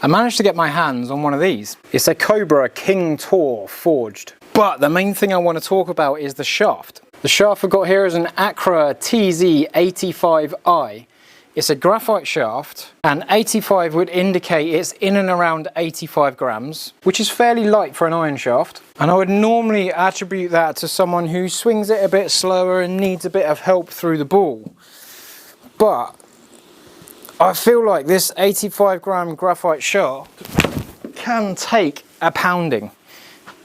I managed to get my hands on one of these. It's a Cobra King Tour forged. But the main thing I want to talk about is the shaft. The shaft I've got here is an Accra TZ85i. It's a graphite shaft, and 85 would indicate it's in and around 85 grams, which is fairly light for an iron shaft. And I would normally attribute that to someone who swings it a bit slower and needs a bit of help through the ball. But I feel like this 85 gram graphite shaft can take a pounding.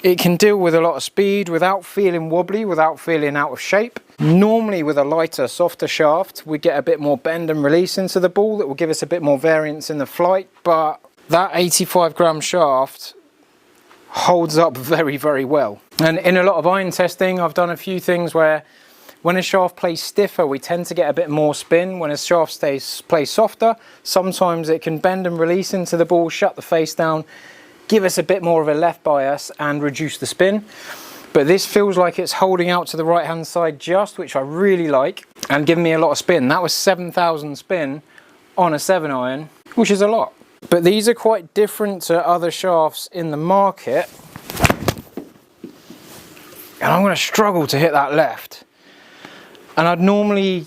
It can deal with a lot of speed without feeling wobbly, without feeling out of shape. Normally with a lighter, softer shaft, we get a bit more bend and release into the ball that will give us a bit more variance in the flight, but that 85 gram shaft holds up very, very well. And in a lot of iron testing, I've done a few things where when a shaft plays stiffer, we tend to get a bit more spin. When a shaft plays softer, sometimes it can bend and release into the ball, shut the face down, give us a bit more of a left bias and reduce the spin. But this feels like it's holding out to the right hand side just, which I really like, and giving me a lot of spin. That was 7,000 spin on a 7 iron, which is a lot. But these are quite different to other shafts in the market, and I'm going to struggle to hit that left. And I'd normally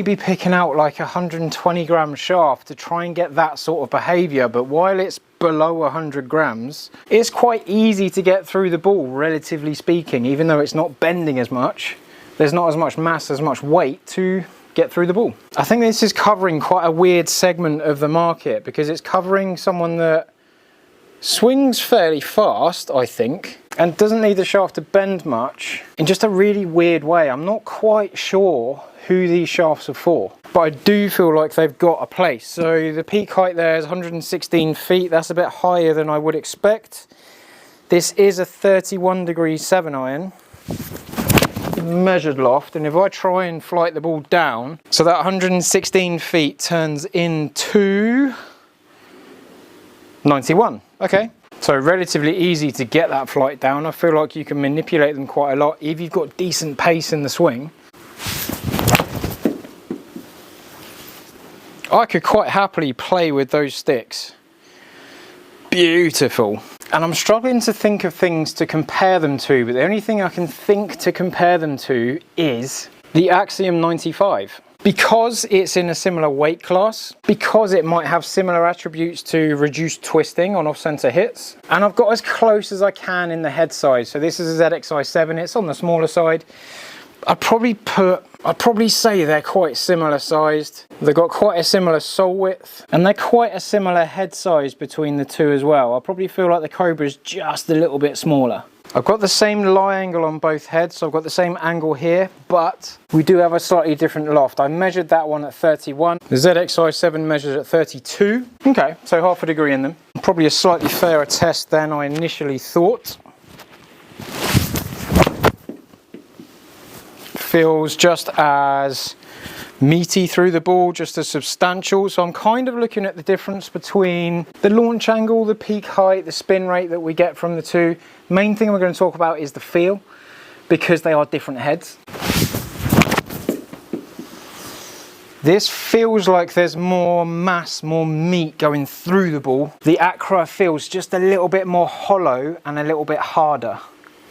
be picking out like a 120 gram shaft to try and get that sort of behavior, but while it's below 100 grams, it's quite easy to get through the ball, relatively speaking. Even though it's not bending as much, there's not as much mass, as much weight to get through the ball. I think this is covering quite a weird segment of the market, because it's covering someone that swings fairly fast, I think, and doesn't need the shaft to bend much in just a really weird way. I'm not quite sure who these shafts are for, but I do feel like they've got a place. So the peak height there is 116 feet. That's a bit higher than I would expect. This is a 31 degree 7 iron, measured loft, and if I try and flight the ball down, so that 116 feet turns into 91. Okay, so relatively easy to get that flight down. I feel like you can manipulate them quite a lot if you've got decent pace in the swing. I could quite happily play with those sticks. Beautiful. And I'm struggling to think of things to compare them to, but the only thing I can think to compare them to is the Axiom 95. Because it's in a similar weight class, because it might have similar attributes to reduced twisting on off-center hits, and I've got as close as I can in the head size. So this is a ZXi7, it's on the smaller side. I'd probably say they're quite similar sized. They've got quite a similar sole width, and they're quite a similar head size between the two as well. I probably feel like the Cobra's just a little bit smaller. I've got the same lie angle on both heads, so I've got the same angle here, but we do have a slightly different loft. I measured that one at 31. The ZXi7 measures at 32. Okay, so half a degree in them. Probably a slightly fairer test than I initially thought. Feels just as meaty through the ball, just as substantial. So I'm kind of looking at the difference between the launch angle, the peak height, the spin rate that we get from the two. Main thing we're going to talk about is the feel, because they are different heads. This feels like there's more mass, more meat going through the ball. The Accra feels just a little bit more hollow and a little bit harder.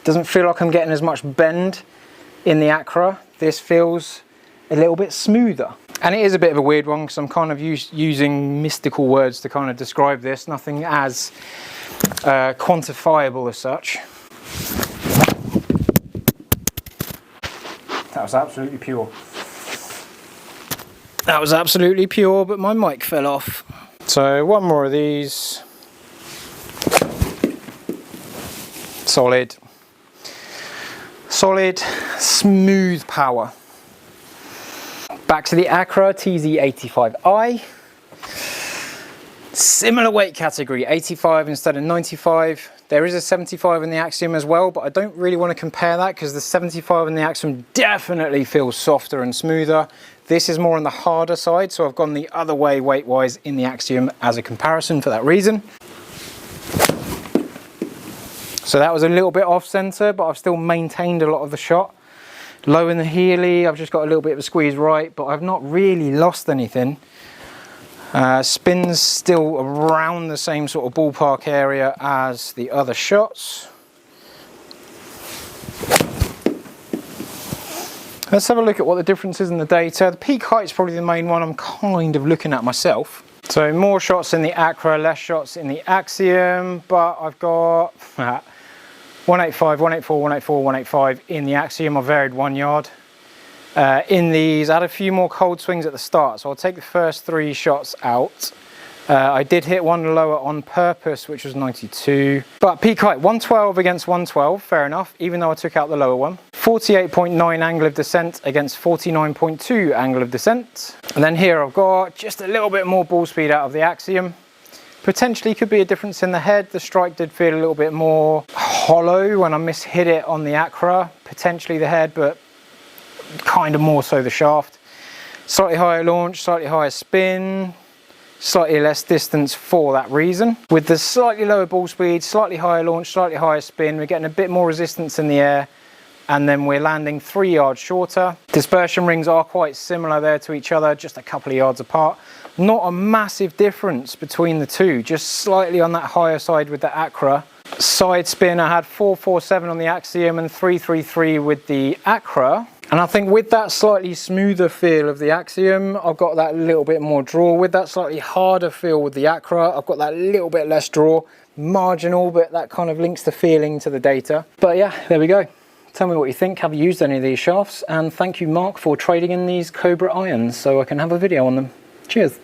Doesn't feel like I'm getting as much bend in the Accra. This feels a little bit smoother. And it is a bit of a weird one, because I'm kind of using mystical words to kind of describe this. Nothing as quantifiable as such. That was absolutely pure. That was absolutely pure, but my mic fell off. So one more of these. Solid. Solid, smooth power. Back to the Accra TZ85i. Similar weight category, 85 instead of 95. There is a 75 in the Axiom as well, but I don't really want to compare that, because the 75 in the Axiom definitely feels softer and smoother. This is more on the harder side, so I've gone the other way weight-wise in the Axiom as a comparison for that reason. So that was a little bit off center, but I've still maintained a lot of the shot. Low in the Healy, I've just got a little bit of a squeeze right, but I've not really lost anything. Spin's still around the same sort of ballpark area as the other shots. Let's have a look at what the difference is in the data. The peak height is probably the main one I'm kind of looking at myself. So more shots in the Accra, less shots in the Axiom, but I've got 185, 184, 184, 185 in the Axiom. I varied 1 yard. In these, I had a few more cold swings at the start, so I'll take the first 3 shots out. I did hit one lower on purpose, which was 92. But peak height, 112 against 112, fair enough, even though I took out the lower one. 48.9 angle of descent against 49.2 angle of descent. And then here I've got just a little bit more ball speed out of the Axiom. Potentially could be a difference in the head. The strike did feel a little bit more hollow when I mishit it on the Accra. Potentially the head, but kind of more so the shaft. Slightly higher launch, slightly higher spin. Slightly less distance for that reason. With the slightly lower ball speed, slightly higher launch, slightly higher spin, we're getting a bit more resistance in the air, and then we're landing 3 yards shorter. Dispersion rings are quite similar there to each other, just a couple of yards apart. Not a massive difference between the two, just slightly on that higher side with the Accra. Side spin, I had 447 on the Axiom and 333 with the Accra. And I think with that slightly smoother feel of the Axiom, I've got that little bit more draw. With that slightly harder feel with the Accra, I've got that little bit less draw. Marginal, but that kind of links the feeling to the data. But yeah, there we go. Tell me what you think. Have you used any of these shafts? And thank you, Mark, for trading in these Cobra irons so I can have a video on them. Cheers.